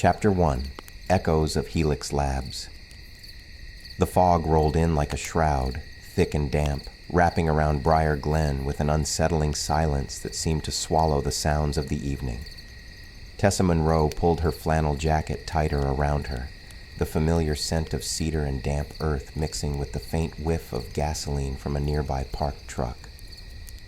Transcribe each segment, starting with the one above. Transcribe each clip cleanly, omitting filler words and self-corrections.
Chapter 1: Echoes of Helix Labs. The fog rolled in like a shroud, thick and damp, wrapping around Briar Glen with an unsettling silence that seemed to swallow the sounds of the evening. Tessa Monroe pulled her flannel jacket tighter around her, the familiar scent of cedar and damp earth mixing with the faint whiff of gasoline from a nearby parked truck.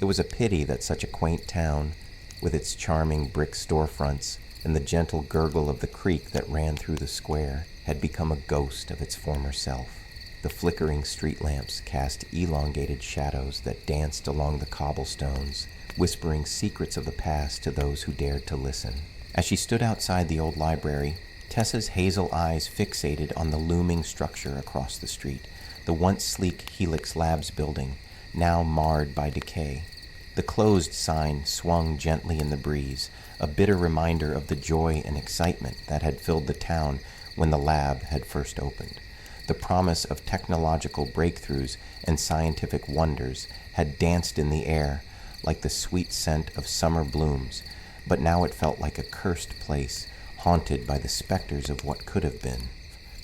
It was a pity that such a quaint town, with its charming brick storefronts and the gentle gurgle of the creek that ran through the square, had become a ghost of its former self. The flickering street lamps cast elongated shadows that danced along the cobblestones, whispering secrets of the past to those who dared to listen. As she stood outside the old library, Tessa's hazel eyes fixated on the looming structure across the street, the once sleek Helix Labs building, now marred by decay. The closed sign swung gently in the breeze, a bitter reminder of the joy and excitement that had filled the town when the lab had first opened. The promise of technological breakthroughs and scientific wonders had danced in the air like the sweet scent of summer blooms, but now it felt like a cursed place, haunted by the specters of what could have been.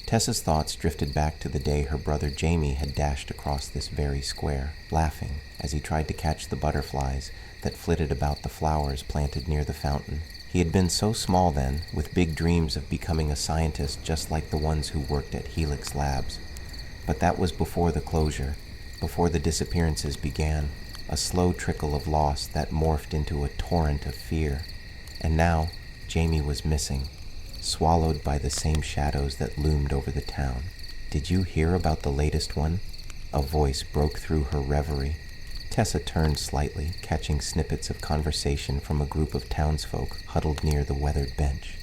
Tessa's thoughts drifted back to the day her brother Jaime had dashed across this very square, laughing as he tried to catch the butterflies that flitted about the flowers planted near the fountain. He had been so small then, with big dreams of becoming a scientist just like the ones who worked at Helix Labs. But that was before the closure, before the disappearances began, a slow trickle of loss that morphed into a torrent of fear. And now, Jaime was missing, swallowed by the same shadows that loomed over the town. "Did you hear about the latest one?" A voice broke through her reverie. Tessa turned slightly, catching snippets of conversation from a group of townsfolk huddled near the weathered bench.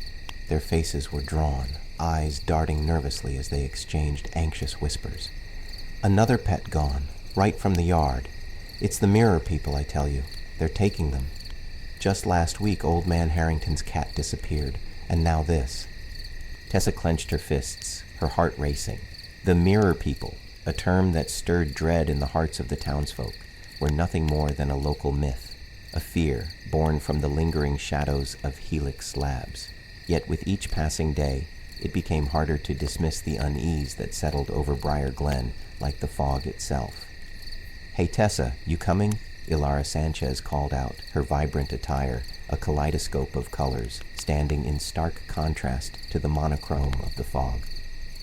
Their faces were drawn, eyes darting nervously as they exchanged anxious whispers. "Another pet gone, right from the yard. It's the mirror people, I tell you. They're taking them. Just last week, Old Man Harrington's cat disappeared, and now this." Tessa clenched her fists, her heart racing. The mirror people, a term that stirred dread in the hearts of the townsfolk, were nothing more than a local myth, a fear born from the lingering shadows of Helix Labs. Yet with each passing day, it became harder to dismiss the unease that settled over Briar Glen like the fog itself. "Hey Tessa, you coming?" Ilara Sanchez called out, her vibrant attire a kaleidoscope of colors, standing in stark contrast to the monochrome of the fog.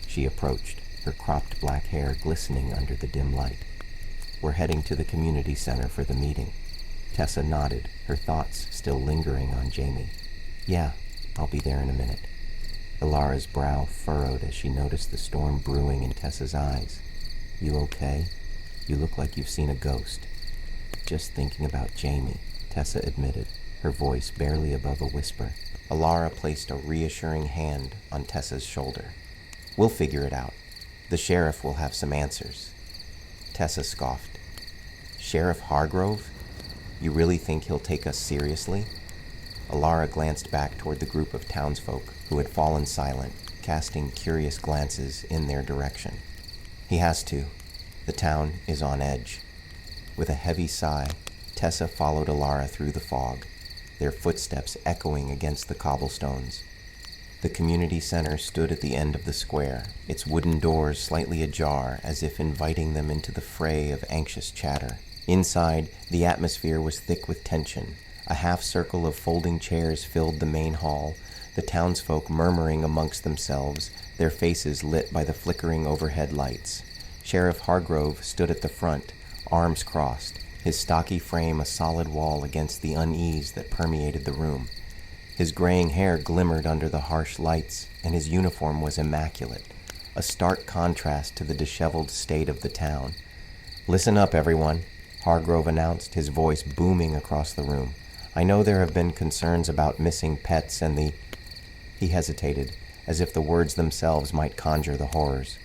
She approached, her cropped black hair glistening under the dim light. "We're heading to the community center for the meeting." Tessa nodded, her thoughts still lingering on Jaime. "Yeah, I'll be there in a minute." Ilara's brow furrowed as she noticed the storm brewing in Tessa's eyes. "You okay? You look like you've seen a ghost." "Just thinking about Jaime," Tessa admitted, her voice barely above a whisper. Ilara placed a reassuring hand on Tessa's shoulder. "We'll figure it out. The sheriff will have some answers." Tessa scoffed. "Sheriff Hargrove? You really think he'll take us seriously?" Ilara glanced back toward the group of townsfolk who had fallen silent, casting curious glances in their direction. "He has to. The town is on edge." With a heavy sigh, Tessa followed Ilara through the fog, their footsteps echoing against the cobblestones. The community center stood at the end of the square, its wooden doors slightly ajar as if inviting them into the fray of anxious chatter. Inside, the atmosphere was thick with tension. A half-circle of folding chairs filled the main hall, the townsfolk murmuring amongst themselves, their faces lit by the flickering overhead lights. Sheriff Hargrove stood at the front, arms crossed, his stocky frame a solid wall against the unease that permeated the room. His graying hair glimmered under the harsh lights, and his uniform was immaculate, a stark contrast to the disheveled state of the town. "Listen up, everyone," Hargrove announced, his voice booming across the room. "I know there have been concerns about missing pets and the—" He hesitated, as if the words themselves might conjure the horrors.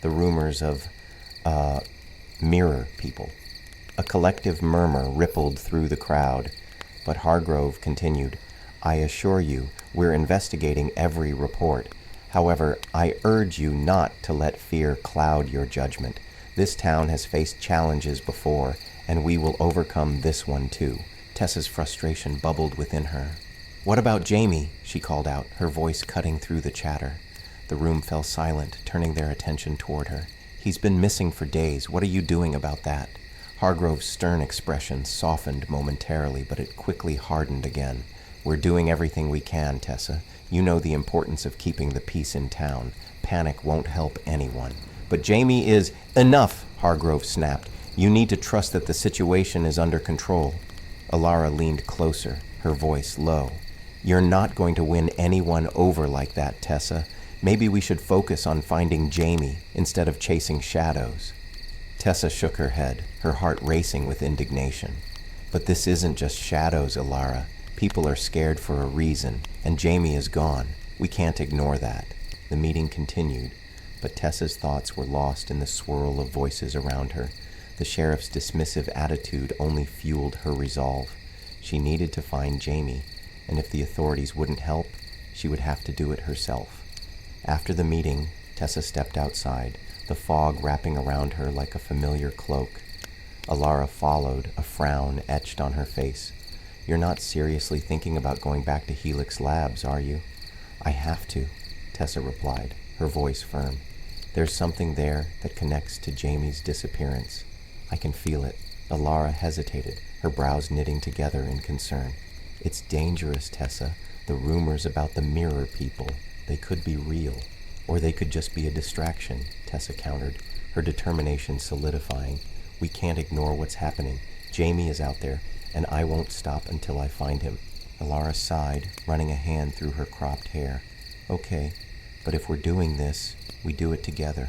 "The rumors of, mirror people." A collective murmur rippled through the crowd, but Hargrove continued, "I assure you, we're investigating every report. However, I urge you not to let fear cloud your judgment. This town has faced challenges before, and we will overcome this one too." Tessa's frustration bubbled within her. "What about Jaime?" she called out, her voice cutting through the chatter. The room fell silent, turning their attention toward her. "He's been missing for days. What are you doing about that?" Hargrove's stern expression softened momentarily, but it quickly hardened again. "We're doing everything we can, Tessa. You know the importance of keeping the peace in town. Panic won't help anyone." "But Jaime is—" "Enough!" Hargrove snapped. "You need to trust that the situation is under control." Alara leaned closer, her voice low. "You're not going to win anyone over like that, Tessa. Maybe we should focus on finding Jaime instead of chasing shadows." Tessa shook her head, her heart racing with indignation. "But this isn't just shadows, Alara. People are scared for a reason, and Jaime is gone. We can't ignore that." The meeting continued, but Tessa's thoughts were lost in the swirl of voices around her. The sheriff's dismissive attitude only fueled her resolve. She needed to find Jaime, and if the authorities wouldn't help, she would have to do it herself. After the meeting, Tessa stepped outside, the fog wrapping around her like a familiar cloak. Alara followed, a frown etched on her face. "You're not seriously thinking about going back to Helix Labs, are you?" "I have to," Tessa replied, her voice firm. "There's something there that connects to Jaime's disappearance. I can feel it." Alara hesitated, her brows knitting together in concern. "It's dangerous, Tessa. The rumors about the mirror people, they could be real. Or they could just be a distraction," Tessa countered, her determination solidifying. "We can't ignore what's happening. Jaime is out there, and I won't stop until I find him." Alara sighed, running a hand through her cropped hair. "Okay, but if we're doing this, we do it together.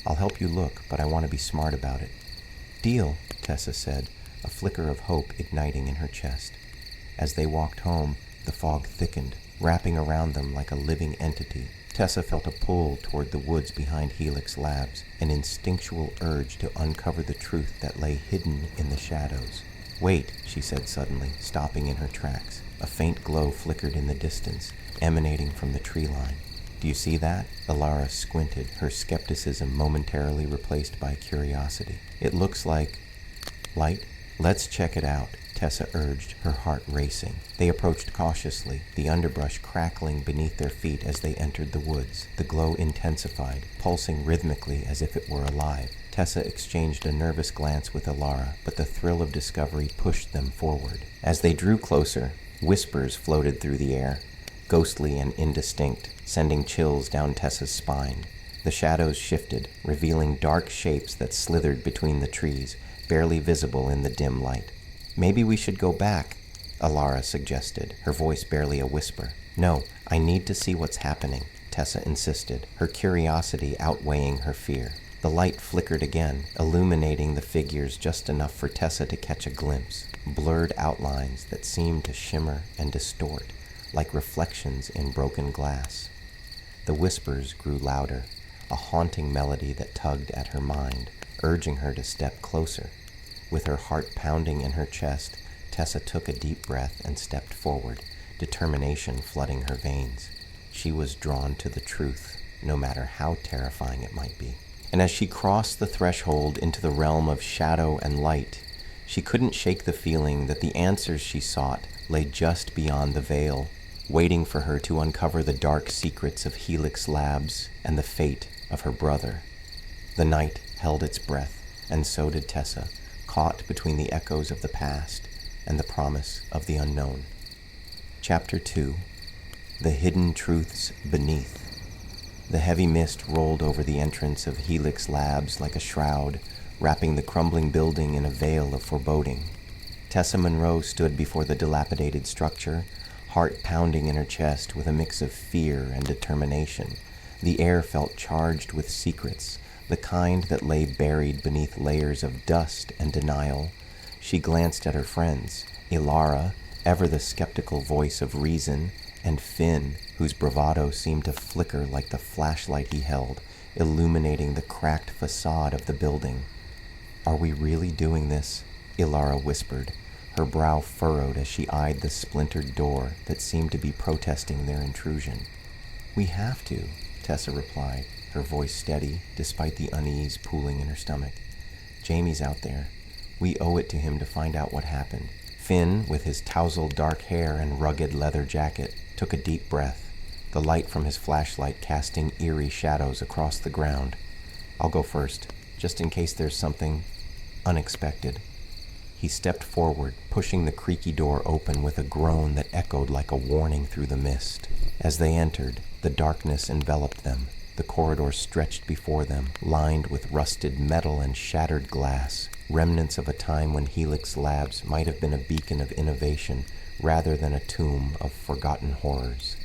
I'll help you look, but I want to be smart about it." "Deal," Tessa said, a flicker of hope igniting in her chest. As they walked home, the fog thickened, wrapping around them like a living entity. Tessa felt a pull toward the woods behind Helix Labs, an instinctual urge to uncover the truth that lay hidden in the shadows. "Wait," she said suddenly, stopping in her tracks. A faint glow flickered in the distance, emanating from the tree line. "Do you see that?" Alara squinted, her skepticism momentarily replaced by curiosity. "It looks like light." "Let's check it out," Tessa urged, her heart racing. They approached cautiously, the underbrush crackling beneath their feet as they entered the woods. The glow intensified, pulsing rhythmically as if it were alive. Tessa exchanged a nervous glance with Alara, but the thrill of discovery pushed them forward. As they drew closer, whispers floated through the air, ghostly and indistinct, sending chills down Tessa's spine. The shadows shifted, revealing dark shapes that slithered between the trees, barely visible in the dim light. "Maybe we should go back," Alara suggested, her voice barely a whisper. "No, I need to see what's happening," Tessa insisted, her curiosity outweighing her fear. The light flickered again, illuminating the figures just enough for Tessa to catch a glimpse, blurred outlines that seemed to shimmer and distort, like reflections in broken glass. The whispers grew louder, a haunting melody that tugged at her mind, urging her to step closer. With her heart pounding in her chest, Tessa took a deep breath and stepped forward, determination flooding her veins. She was drawn to the truth, no matter how terrifying it might be. And as she crossed the threshold into the realm of shadow and light, she couldn't shake the feeling that the answers she sought lay just beyond the veil, waiting for her to uncover the dark secrets of Helix Labs and the fate of her brother. The night held its breath, and so did Tessa, caught between the echoes of the past and the promise of the unknown. Chapter 2. The Hidden Truths Beneath. The heavy mist rolled over the entrance of Helix Labs like a shroud, wrapping the crumbling building in a veil of foreboding. Tessa Monroe stood before the dilapidated structure, heart pounding in her chest with a mix of fear and determination. The air felt charged with secrets, the kind that lay buried beneath layers of dust and denial. She glanced at her friends, Alara, ever the skeptical voice of reason, and Finn, whose bravado seemed to flicker like the flashlight he held, illuminating the cracked facade of the building. "Are we really doing this?" Alara whispered, her brow furrowed as she eyed the splintered door that seemed to be protesting their intrusion. "We have to," Tessa replied, her voice steady despite the unease pooling in her stomach. "Jaime's out there. We owe it to him to find out what happened. Finn, with his tousled dark hair and rugged leather jacket, took a deep breath, the light from his flashlight casting eerie shadows across the ground. "I'll go first, just in case there's something unexpected." He stepped forward, pushing the creaky door open with a groan that echoed like a warning through the mist. As they entered, the darkness enveloped them. The corridor stretched before them, lined with rusted metal and shattered glass, remnants of a time when Helix Labs might have been a beacon of innovation rather than a tomb of forgotten horrors.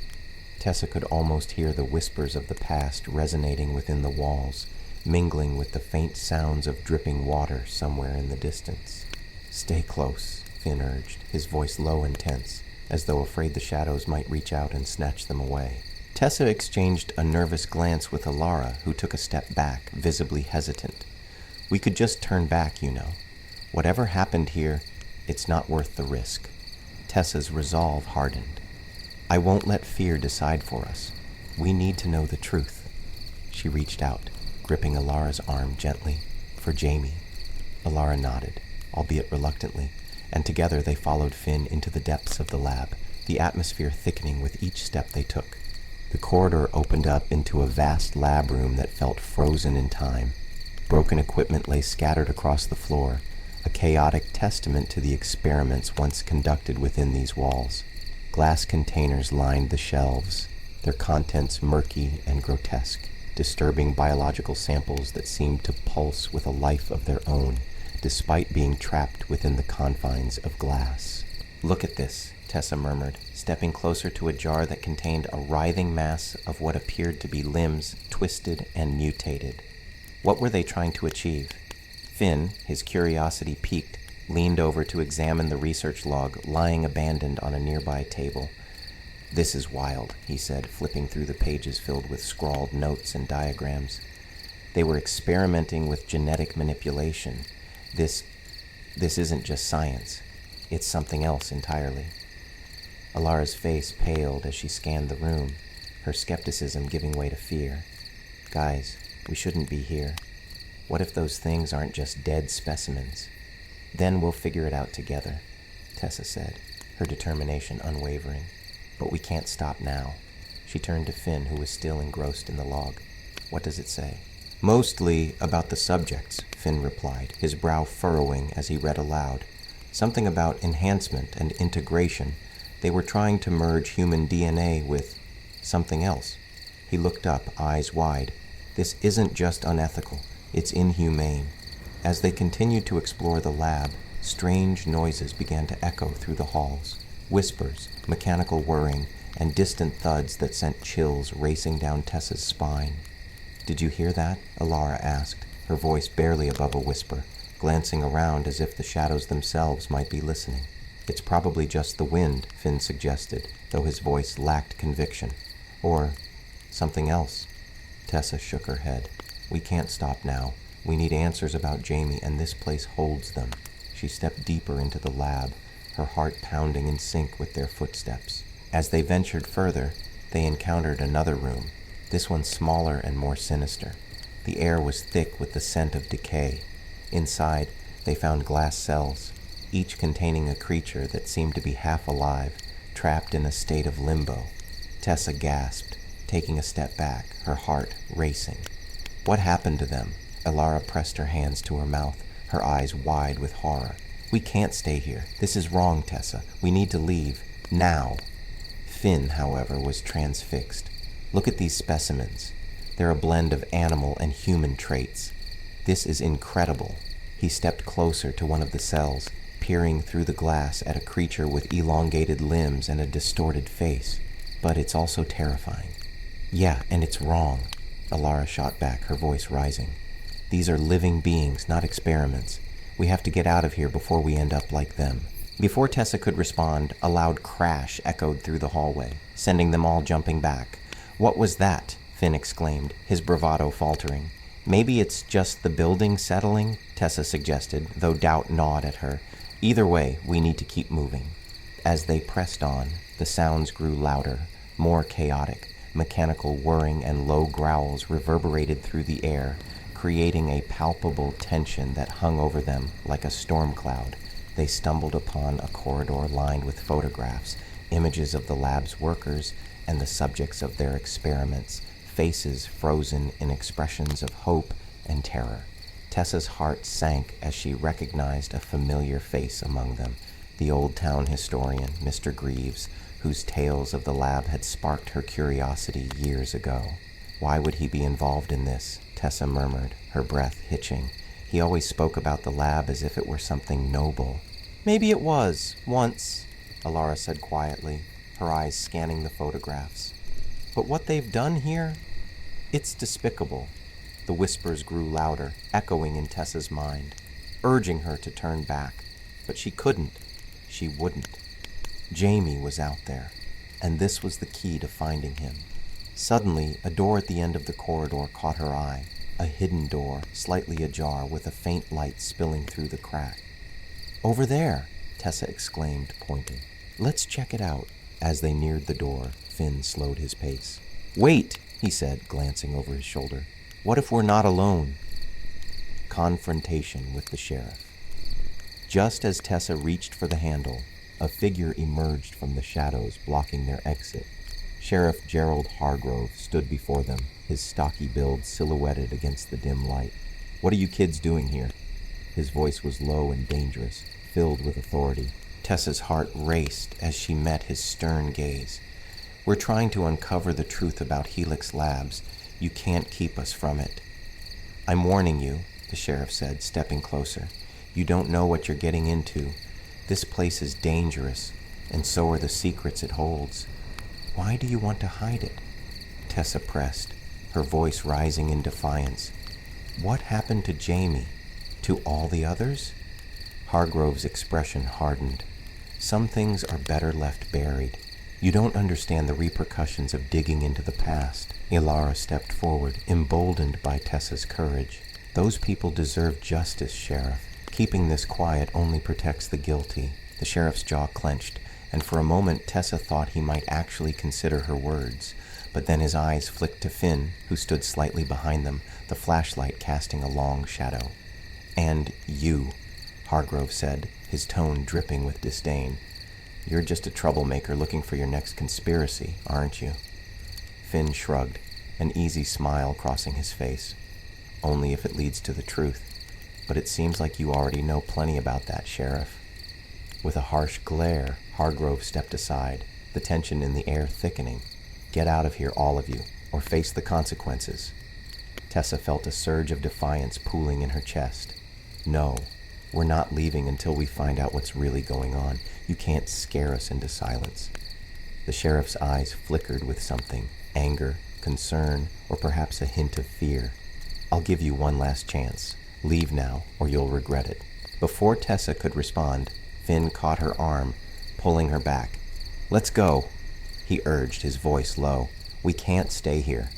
Tessa could almost hear the whispers of the past resonating within the walls, mingling with the faint sounds of dripping water somewhere in the distance. "Stay close," Finn urged, his voice low and tense, as though afraid the shadows might reach out and snatch them away. Tessa exchanged a nervous glance with Alara, who took a step back, visibly hesitant. "We could just turn back, you know. Whatever happened here, it's not worth the risk." Tessa's resolve hardened. "I won't let fear decide for us. We need to know the truth." She reached out, gripping Alara's arm gently. "For Jaime." Alara nodded, albeit reluctantly, and together they followed Finn into the depths of the lab, the atmosphere thickening with each step they took. The corridor opened up into a vast lab room that felt frozen in time. Broken equipment lay scattered across the floor, a chaotic testament to the experiments once conducted within these walls. Glass containers lined the shelves, their contents murky and grotesque, disturbing biological samples that seemed to pulse with a life of their own, despite being trapped within the confines of glass. "Look at this," Tessa murmured, stepping closer to a jar that contained a writhing mass of what appeared to be limbs, twisted and mutated. What were they trying to achieve? Finn, his curiosity piqued, leaned over to examine the research log lying abandoned on a nearby table. "This is wild," he said, flipping through the pages filled with scrawled notes and diagrams. "They were experimenting with genetic manipulation. This isn't just science. It's something else entirely." Alara's face paled as she scanned the room, her skepticism giving way to fear. "Guys, we shouldn't be here. What if those things aren't just dead specimens? Then we'll figure it out together," Tessa said, her determination unwavering. "But we can't stop now." She turned to Finn, who was still engrossed in the log. "What does it say?" "Mostly about the subjects," Finn replied, his brow furrowing as he read aloud. "Something about enhancement and integration. They were trying to merge human DNA with something else." He looked up, eyes wide. "This isn't just unethical, it's inhumane." As they continued to explore the lab, strange noises began to echo through the halls. Whispers, mechanical whirring, and distant thuds that sent chills racing down Tessa's spine. "Did you hear that?" Alara asked, her voice barely above a whisper, glancing around as if the shadows themselves might be listening. "It's probably just the wind," Finn suggested, though his voice lacked conviction. "Or something else." Tessa shook her head. "We can't stop now. We need answers about Jaime, and this place holds them." She stepped deeper into the lab, her heart pounding in sync with their footsteps. As they ventured further, they encountered another room, this one smaller and more sinister. The air was thick with the scent of decay. Inside, they found glass cells, each containing a creature that seemed to be half alive, trapped in a state of limbo. Tessa gasped, taking a step back, her heart racing. "What happened to them?" Alara pressed her hands to her mouth, her eyes wide with horror. "We can't stay here. This is wrong, Tessa. We need to leave. Now." Finn, however, was transfixed. "Look at these specimens. They're a blend of animal and human traits. This is incredible." He stepped closer to one of the cells, peering through the glass at a creature with elongated limbs and a distorted face. "But it's also terrifying." "Yeah, and it's wrong," Alara shot back, her voice rising. "These are living beings, not experiments. We have to get out of here before we end up like them." Before Tessa could respond, a loud crash echoed through the hallway, sending them all jumping back. "What was that?" Finn exclaimed, his bravado faltering. "Maybe it's just the building settling," Tessa suggested, though doubt gnawed at her. "Either way, we need to keep moving." As they pressed on, the sounds grew louder, more chaotic. Mechanical whirring and low growls reverberated through the air, creating a palpable tension that hung over them like a storm cloud. They stumbled upon a corridor lined with photographs, images of the lab's workers and the subjects of their experiments, faces frozen in expressions of hope and terror. Tessa's heart sank as she recognized a familiar face among them, the old town historian, Mr. Greaves, whose tales of the lab had sparked her curiosity years ago. Why would he be involved in this? Tessa murmured, her breath hitching. He always spoke about the lab as if it were something noble. Maybe it was, once, Alara said quietly, her eyes scanning the photographs. But what they've done here? It's despicable. The whispers grew louder, echoing in Tessa's mind, urging her to turn back. But she couldn't. She wouldn't. Jaime was out there, and this was the key to finding him. Suddenly, a door at the end of the corridor caught her eye, a hidden door, slightly ajar with a faint light spilling through the crack. Over there, Tessa exclaimed, pointing. Let's check it out. As they neared the door, Finn slowed his pace. Wait, he said, glancing over his shoulder. What if we're not alone? Confrontation with the sheriff. Just as Tessa reached for the handle, a figure emerged from the shadows, blocking their exit. Sheriff Gerald Hargrove stood before them, his stocky build silhouetted against the dim light. What are you kids doing here? His voice was low and dangerous, filled with authority. Tessa's heart raced as she met his stern gaze. We're trying to uncover the truth about Helix Labs. You can't keep us from it. I'm warning you, the sheriff said, stepping closer. You don't know what you're getting into. This place is dangerous, and so are the secrets it holds. Why do you want to hide it? Tessa pressed, her voice rising in defiance. What happened to Jaime? To all the others? Hargrove's expression hardened. Some things are better left buried. You don't understand the repercussions of digging into the past. Ilara stepped forward, emboldened by Tessa's courage. Those people deserve justice, Sheriff. Keeping this quiet only protects the guilty. The sheriff's jaw clenched, and for a moment Tessa thought he might actually consider her words. But then his eyes flicked to Finn, who stood slightly behind them, the flashlight casting a long shadow. And you, Hargrove said, his tone dripping with disdain. You're just a troublemaker looking for your next conspiracy, aren't you? Finn shrugged, an easy smile crossing his face. Only if it leads to the truth. But it seems like you already know plenty about that, Sheriff. With a harsh glare, Hargrove stepped aside, the tension in the air thickening. Get out of here, all of you, or face the consequences. Tessa felt a surge of defiance pooling in her chest. No, we're not leaving until we find out what's really going on. You can't scare us into silence. The sheriff's eyes flickered with something, anger, concern, or perhaps a hint of fear. I'll give you one last chance. Leave now, or you'll regret it. Before Tessa could respond, Finn caught her arm, pulling her back. Let's go, he urged, his voice low. We can't stay here.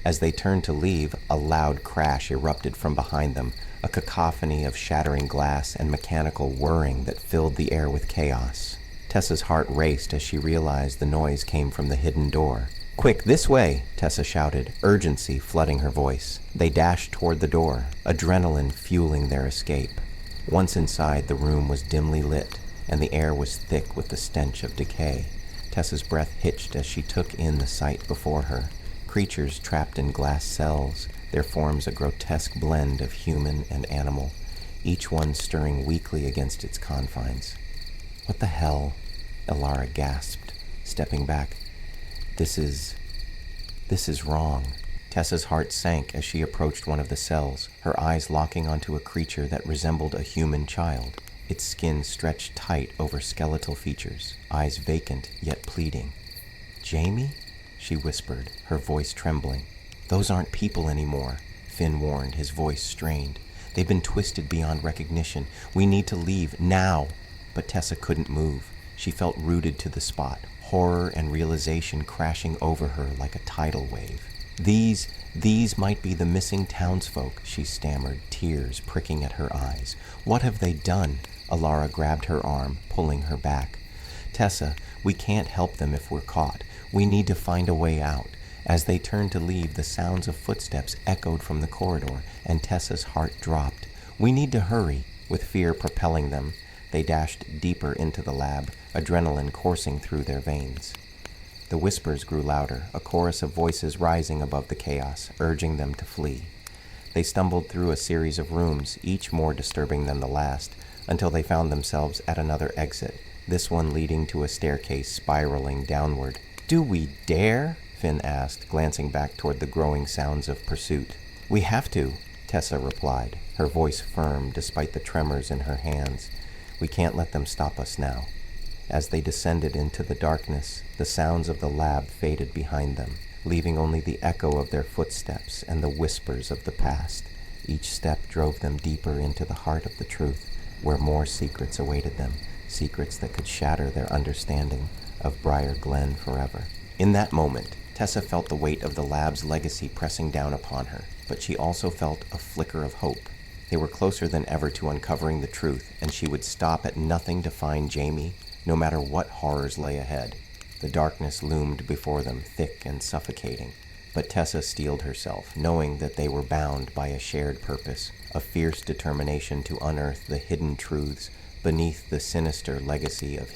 As they turned to leave, a loud crash erupted from behind them, a cacophony of shattering glass and mechanical whirring that filled the air with chaos. Tessa's heart raced as she realized the noise came from the hidden door. Quick, this way, Tessa shouted, urgency flooding her voice. They dashed toward the door, adrenaline fueling their escape. Once inside, the room was dimly lit, and the air was thick with the stench of decay. Tessa's breath hitched as she took in the sight before her. Creatures trapped in glass cells, their forms a grotesque blend of human and animal, each one stirring weakly against its confines. What the hell? Ilara gasped, stepping back. This is wrong. Tessa's heart sank as she approached one of the cells, her eyes locking onto a creature that resembled a human child. Its skin stretched tight over skeletal features, eyes vacant yet pleading. Jaime? She whispered, her voice trembling. Those aren't people anymore, Finn warned, his voice strained. They've been twisted beyond recognition. We need to leave, now. But Tessa couldn't move. She felt rooted to the spot, horror and realization crashing over her like a tidal wave. These might be the missing townsfolk, she stammered, tears pricking at her eyes. What have they done? Ilara grabbed her arm, pulling her back. Tessa, we can't help them if we're caught. We need to find a way out. As they turned to leave, the sounds of footsteps echoed from the corridor, and Tessa's heart dropped. We need to hurry, with fear propelling them. They dashed deeper into the lab, adrenaline coursing through their veins. The whispers grew louder, a chorus of voices rising above the chaos, urging them to flee. They stumbled through a series of rooms, each more disturbing than the last, until they found themselves at another exit, this one leading to a staircase spiraling downward. "Do we dare?" Finn asked, glancing back toward the growing sounds of pursuit. "We have to," Tessa replied, her voice firm despite the tremors in her hands. "We can't let them stop us now." As they descended into the darkness, the sounds of the lab faded behind them, leaving only the echo of their footsteps and the whispers of the past. Each step drove them deeper into the heart of the truth, where more secrets awaited them, secrets that could shatter their understanding of Briar Glen forever. In that moment, Tessa felt the weight of the lab's legacy pressing down upon her, but she also felt a flicker of hope. They were closer than ever to uncovering the truth, and she would stop at nothing to find Jaime, no matter what horrors lay ahead. The darkness loomed before them, thick and suffocating, but Tessa steeled herself, knowing that they were bound by a shared purpose, a fierce determination to unearth the hidden truths beneath the sinister legacy of